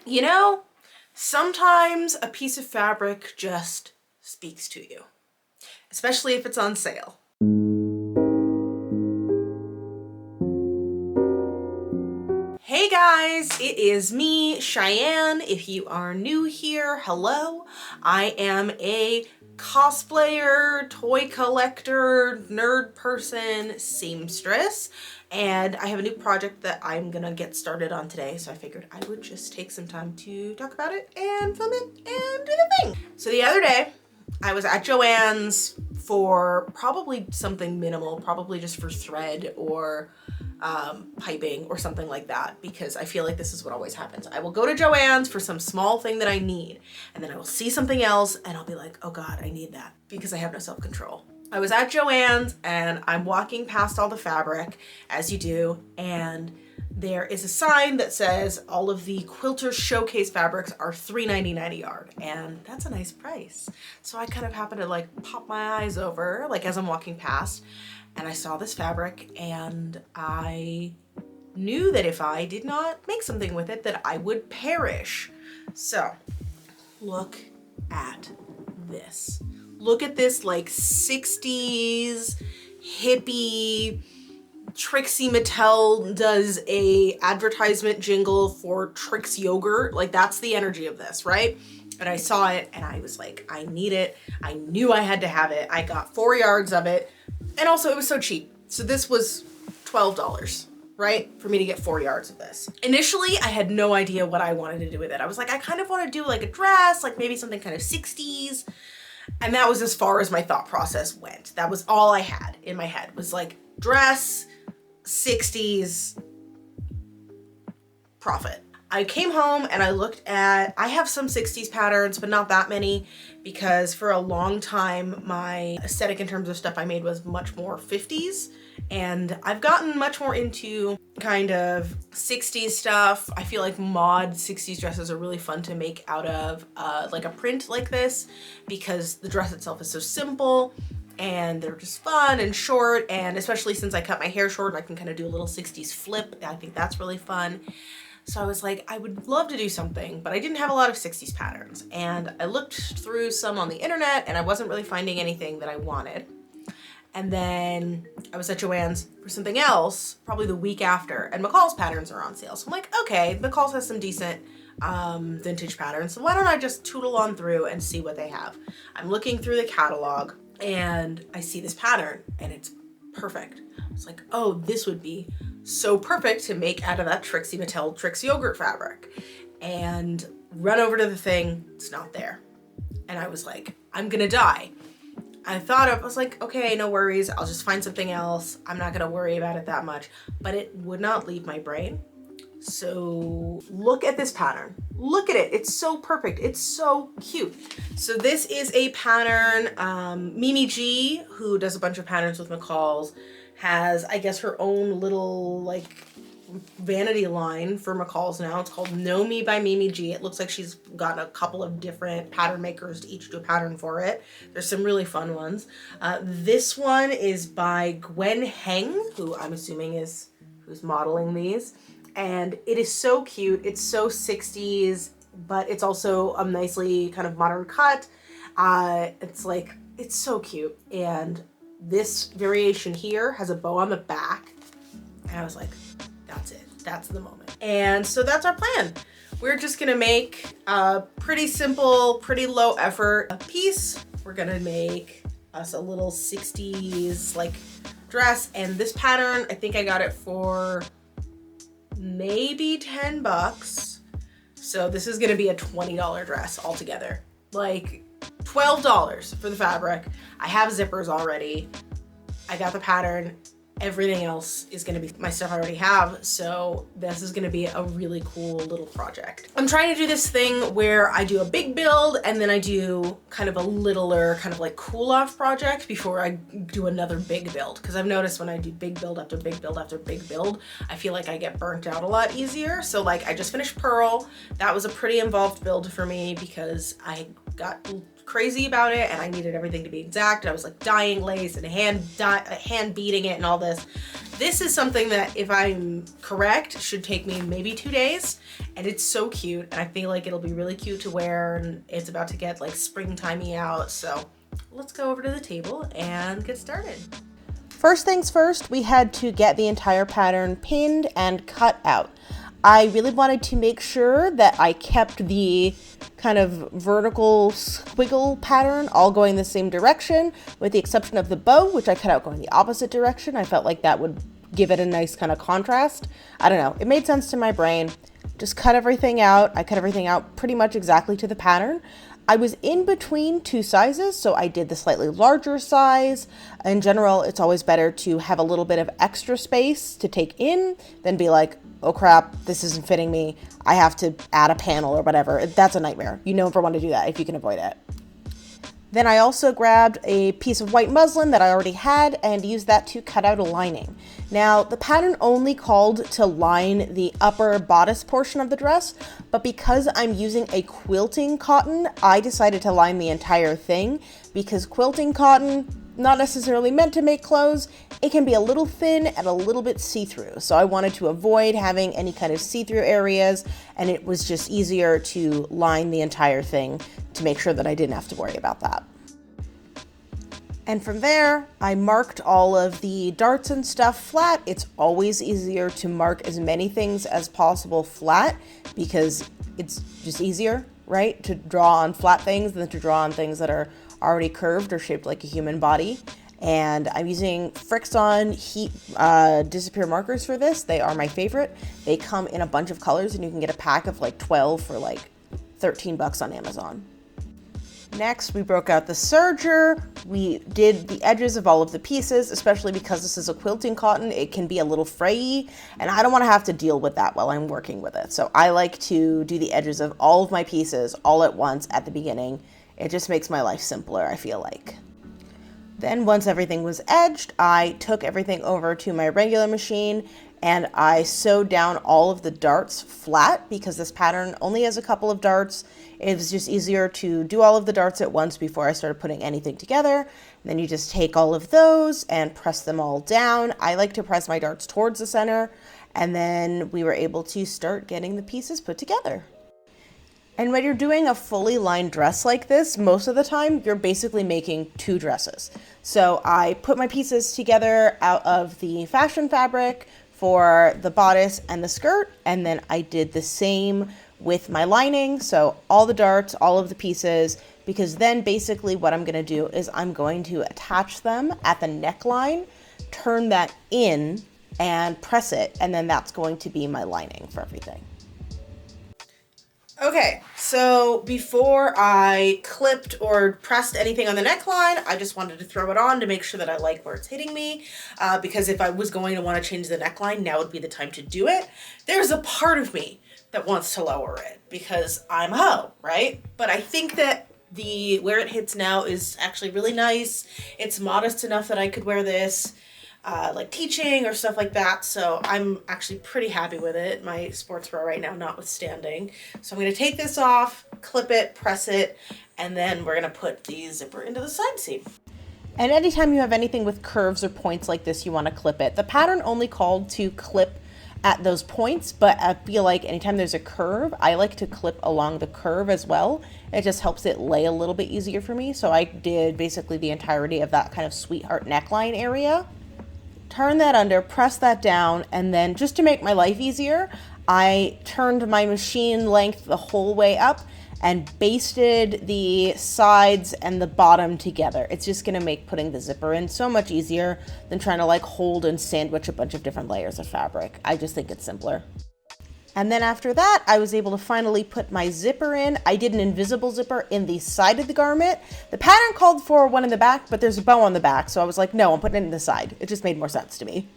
You know, sometimes a piece of fabric just speaks to you, especially if it's on sale. Hey guys, it is me, Cheyenne. If you are new here, hello. I am a cosplayer, toy collector, nerd person, seamstress, and I have a new project that I'm gonna get started on today, so I figured I would just take some time to talk about it and film it and do the thing. So the other day, I was at Joann's for probably something minimal, probably just for thread or piping or something like that, because I feel like this is what always happens. I will go to Joann's for some small thing that I need, and then I will see something else and I'll be like, oh God, I need that, because I have no self-control. I was at Joann's and I'm walking past all the fabric, as you do, and there is a sign that says all of the Quilter Showcase fabrics are $3.99 a yard, and that's a nice price. So I kind of happened to like pop my eyes over, like as I'm walking past, and I saw this fabric and I knew that if I did not make something with it, that I would perish. So look at this. Look at this like 60s hippie. Trixie Mattel does a advertisement jingle for Trix yogurt. Like, that's the energy of this, right? And I saw it and I was like, I need it. I knew I had to have it. I got 4 yards of it. And also it was so cheap. So this was $12, right? For me to get 4 yards of this. Initially, I had no idea what I wanted to do with it. I was like, I kind of want to do like a dress, like maybe something kind of 60s. And that was as far as my thought process went. That was all I had in my head, was like dress, 60s, profit. I came home and I looked at, I have some 60s patterns, but not that many, because for a long time, my aesthetic in terms of stuff I made was much more 50s. And I've gotten much more into kind of 60s stuff. I feel like mod 60s dresses are really fun to make out of like a print like this, because the dress itself is so simple and they're just fun and short. And especially since I cut my hair short, I can kind of do a little 60s flip. I think that's really fun. So I was like, I would love to do something, but I didn't have a lot of 60s patterns. And I looked through some on the internet and I wasn't really finding anything that I wanted. And then I was at Joann's for something else, probably the week after, and McCall's patterns are on sale. So I'm like, okay, McCall's has some decent vintage patterns, so why don't I just tootle on through and see what they have. I'm looking through the catalog and I see this pattern and it's perfect. It's like, oh, this would be so perfect to make out of that Trixie Mattel Trix yogurt fabric. And run over to the thing, it's not there. And I was like, I'm gonna die. I was like, okay, no worries. I'll just find something else. I'm not gonna worry about it that much, but it would not leave my brain. So look at this pattern. Look at it. It's so perfect. It's so cute. So this is a pattern, Mimi G, who does a bunch of patterns with McCall's, has, I guess, her own little like vanity line for McCall's now. It's called Know Me by Mimi G. It looks like she's got a couple of different pattern makers to each do a pattern for it. There's some really fun ones. This one is by Gwen Heng, who I'm assuming is who's modeling these. And it is so cute. It's so 60s, but it's also a nicely kind of modern cut. It's so cute. And this variation here has a bow on the back. And I was like, that's it. That's the moment. And so that's our plan. We're just gonna make a pretty simple, pretty low effort piece. We're gonna make us a little 60s like dress. And this pattern, I think I got it for maybe 10 bucks. So this is gonna be a $20 dress altogether. Like $12 for the fabric. I have zippers already. I got the pattern. Everything else is gonna be my stuff I already have. So this is gonna be a really cool little project. I'm trying to do this thing where I do a big build and then I do kind of a littler, kind of like cool off project before I do another big build. Cause I've noticed when I do big build after big build after big build, I feel like I get burnt out a lot easier. So like I just finished Pearl. That was a pretty involved build for me because I got crazy about it and I needed everything to be exact. I was like dyeing lace and hand beating it and all this. This is something that, if I'm correct, should take me maybe 2 days, and it's so cute, and I feel like it'll be really cute to wear, and it's about to get like springtimey out, so let's go over to the table and get started. First things first, we had to get the entire pattern pinned and cut out. I really wanted to make sure that I kept the kind of vertical squiggle pattern all going the same direction, with the exception of the bow, which I cut out going the opposite direction. I felt like that would give it a nice kind of contrast. I don't know, it made sense to my brain. Just cut everything out. I cut everything out pretty much exactly to the pattern. I was in between 2 sizes, so I did the slightly larger size. In general, it's always better to have a little bit of extra space to take in than be like, oh crap, this isn't fitting me. I have to add a panel or whatever. That's a nightmare. You never want to do that if you can avoid it. Then I also grabbed a piece of white muslin that I already had and used that to cut out a lining. Now, the pattern only called to line the upper bodice portion of the dress, but because I'm using a quilting cotton, I decided to line the entire thing, because quilting cotton, not necessarily meant to make clothes, it can be a little thin and a little bit see-through. So I wanted to avoid having any kind of see-through areas, and it was just easier to line the entire thing to make sure that I didn't have to worry about that. And from there, I marked all of the darts and stuff flat. It's always easier to mark as many things as possible flat because it's just easier, right? To draw on flat things than to draw on things that are already curved or shaped like a human body. And I'm using Frixon Heat Disappear markers for this. They are my favorite. They come in a bunch of colors and you can get a pack of like 12 for like $13 on Amazon. Next, we broke out the serger. We did the edges of all of the pieces, especially because this is a quilting cotton. It can be a little frayy, and I don't want to have to deal with that while I'm working with it. So I like to do the edges of all of my pieces all at once at the beginning. It just makes my life simpler, I feel like. Then once everything was edged, I took everything over to my regular machine and I sewed down all of the darts flat because this pattern only has a couple of darts. It was just easier to do all of the darts at once before I started putting anything together. And then you just take all of those and press them all down. I like to press my darts towards the center, and then we were able to start getting the pieces put together. And when you're doing a fully lined dress like this, most of the time you're basically making 2 dresses. So I put my pieces together out of the fashion fabric for the bodice and the skirt, and then I did the same with my lining. So all the darts, all of the pieces, because then basically what I'm gonna do is I'm going to attach them at the neckline, turn that in and press it, and then that's going to be my lining for everything. Okay, so before I clipped or pressed anything on the neckline, I just wanted to throw it on to make sure that I like where it's hitting me, because if I was going to want to change the neckline, now would be the time to do it. There's a part of me that wants to lower it because I'm a hoe, right? But I think that where it hits now is actually really nice. It's modest enough that I could wear this like teaching or stuff like that. So I'm actually pretty happy with it. My sports bra right now notwithstanding. So I'm going to take this off, clip it, press it, and then we're going to put the zipper into the side seam. And anytime you have anything with curves or points like this, you want to clip it. The pattern only called to clip at those points, but I feel like anytime there's a curve, I like to clip along the curve as well. It just helps it lay a little bit easier for me. So I did basically the entirety of that kind of sweetheart neckline area. Turn that under, press that down, and then just to make my life easier, I turned my machine length the whole way up and basted the sides and the bottom together. It's just gonna make putting the zipper in so much easier than trying to like hold and sandwich a bunch of different layers of fabric. I just think it's simpler. And then after that, I was able to finally put my zipper in. I did an invisible zipper in the side of the garment. The pattern called for one in the back, but there's a bow on the back. So I was like, no, I'm putting it in the side. It just made more sense to me.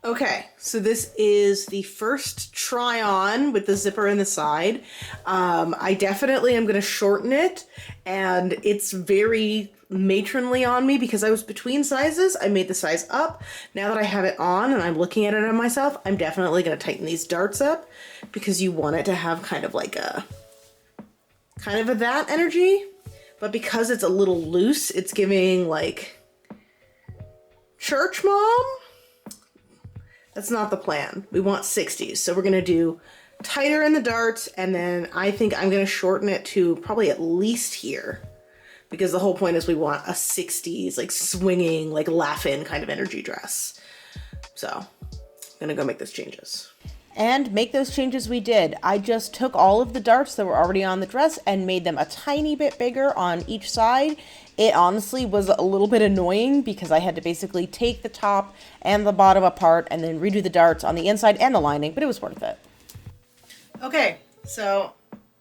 Okay, so this is the first try on with the zipper in the side. I definitely am going to shorten it, and it's very matronly on me because I was between sizes. I made the size up. Now that I have it on and I'm looking at it on myself, I'm definitely going to tighten these darts up because you want it to have kind of kind of a that energy, but because it's a little loose, it's giving like church mom. That's not the plan. We want 60s. So we're gonna do tighter in the darts, and then I think I'm gonna shorten it to probably at least here, because the whole point is we want a 60s, like swinging, like laugh-in kind of energy dress. So I'm gonna go make those changes. And make those changes we did. I just took all of the darts that were already on the dress and made them a tiny bit bigger on each side. It honestly was a little bit annoying because I had to basically take the top and the bottom apart and then redo the darts on the inside and the lining, but it was worth it. Okay, so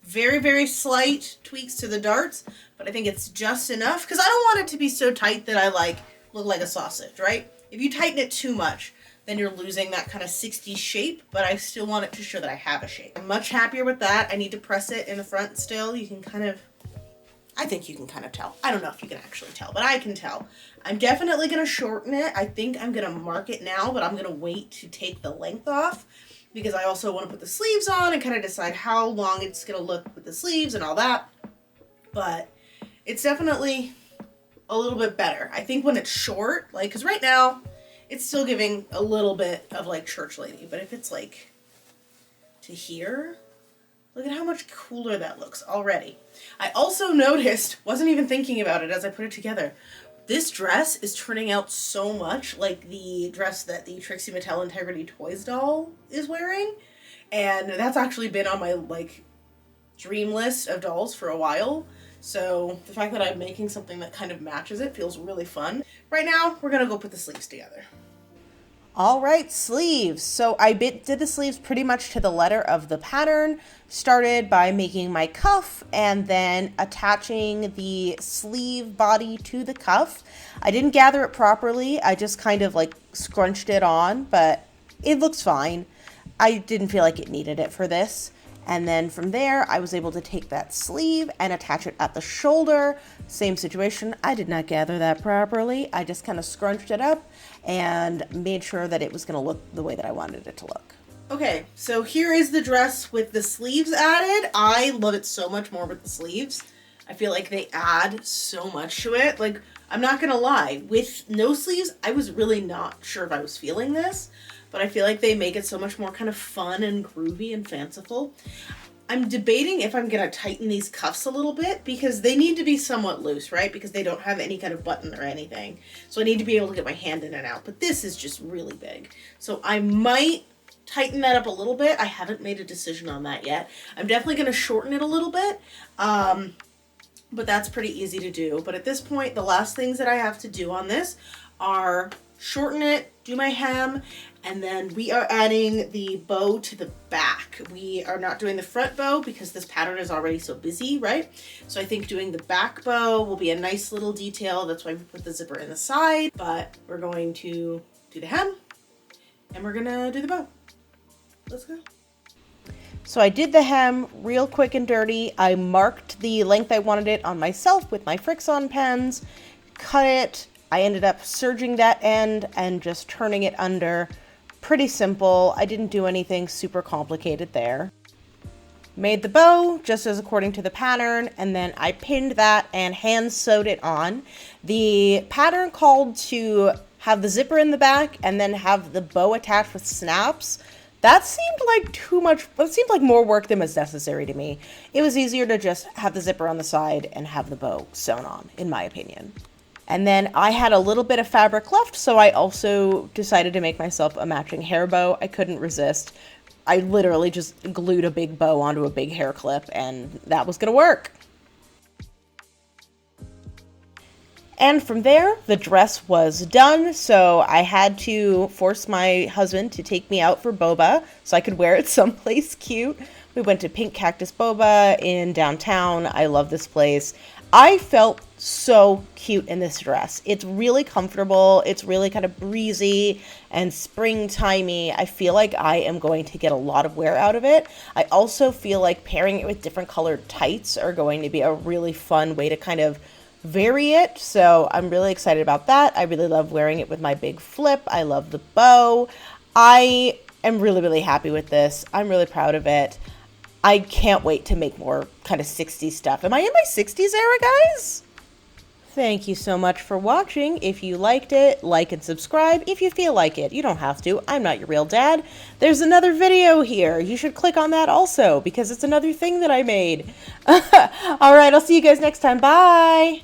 very, very slight tweaks to the darts, but I think it's just enough because I don't want it to be so tight that I like look like a sausage, right? If you tighten it too much, then you're losing that kind of 60s shape, but I still want it to show that I have a shape. I'm much happier with that. I need to press it in the front still. You can kind of, I think you can kind of tell. I don't know if you can actually tell, but I can tell. I'm definitely gonna shorten it. I think I'm gonna mark it now, but I'm gonna wait to take the length off because I also want to put the sleeves on and kind of decide how long it's gonna look with the sleeves and all that. But it's definitely a little bit better. I think when it's short, like, cause right now, it's still giving a little bit of like church lady, but if it's like to here, look at how much cooler that looks already. I also noticed, wasn't even thinking about it as I put it together, this dress is turning out so much like the dress that the Trixie Mattel Integrity Toys doll is wearing. And that's actually been on my like dream list of dolls for a while. So the fact that I'm making something that kind of matches it feels really fun. Right now, we're gonna go put the sleeves together. All right, sleeves. So I did the sleeves pretty much to the letter of the pattern. Started by making my cuff and then attaching the sleeve body to the cuff. I didn't gather it properly. I just kind of like scrunched it on, but it looks fine. I didn't feel like it needed it for this. And then from there, I was able to take that sleeve and attach it at the shoulder. Same situation. I did not gather that properly. I just kind of scrunched it up and made sure that it was going to look the way that I wanted it to look. Okay, so here is the dress with the sleeves added. I love it so much more with the sleeves. I feel like they add so much to it. Like, I'm not going to lie. With no sleeves, I was really not sure if I was feeling this. But I feel like they make it so much more kind of fun and groovy and fanciful. I'm debating if I'm going to tighten these cuffs a little bit because they need to be somewhat loose, right? Because they don't have any kind of button or anything. So I need to be able to get my hand in and out. But this is just really big. So I might tighten that up a little bit. I haven't made a decision on that yet. I'm definitely going to shorten it a little bit. But that's pretty easy to do. But at this point, the last things that I have to do on this are shorten it, do my hem, and then we are adding the bow to the back. We are not doing the front bow because this pattern is already so busy, right? So I think doing the back bow will be a nice little detail. That's why we put the zipper in the side, but we're going to do the hem and we're gonna do the bow. Let's go. So I did the hem real quick and dirty. I marked the length I wanted it on myself with my Frixion pens, cut it. I ended up serging that end and just turning it under. Pretty simple. I didn't do anything super complicated there. Made the bow just as according to the pattern, and then I pinned that and hand sewed it on. The pattern called to have the zipper in the back and then have the bow attached with snaps. That seemed like too much. It seemed like more work than was necessary to me. It was easier to just have the zipper on the side and have the bow sewn on, in my opinion. And then I had a little bit of fabric left, so I also decided to make myself a matching hair bow. I couldn't resist. I literally just glued a big bow onto a big hair clip, and that was gonna work. And from there, the dress was done, so I had to force my husband to take me out for boba so I could wear it someplace cute. We went to Pink Cactus Boba in downtown. I love this place. I felt so cute in this dress. It's really comfortable. It's really kind of breezy and springtimey. I feel like I am going to get a lot of wear out of it. I also feel like pairing it with different colored tights are going to be a really fun way to kind of vary it. So I'm really excited about that. I really love wearing it with my big flip. I love the bow. I am really, really happy with this. I'm really proud of it. I can't wait to make more kind of 60s stuff. Am I in my 60s era, guys? Thank you so much for watching. If you liked it, like and subscribe if you feel like it. You don't have to. I'm not your real dad. There's another video here. You should click on that also because it's another thing that I made. All right, I'll see you guys next time. Bye.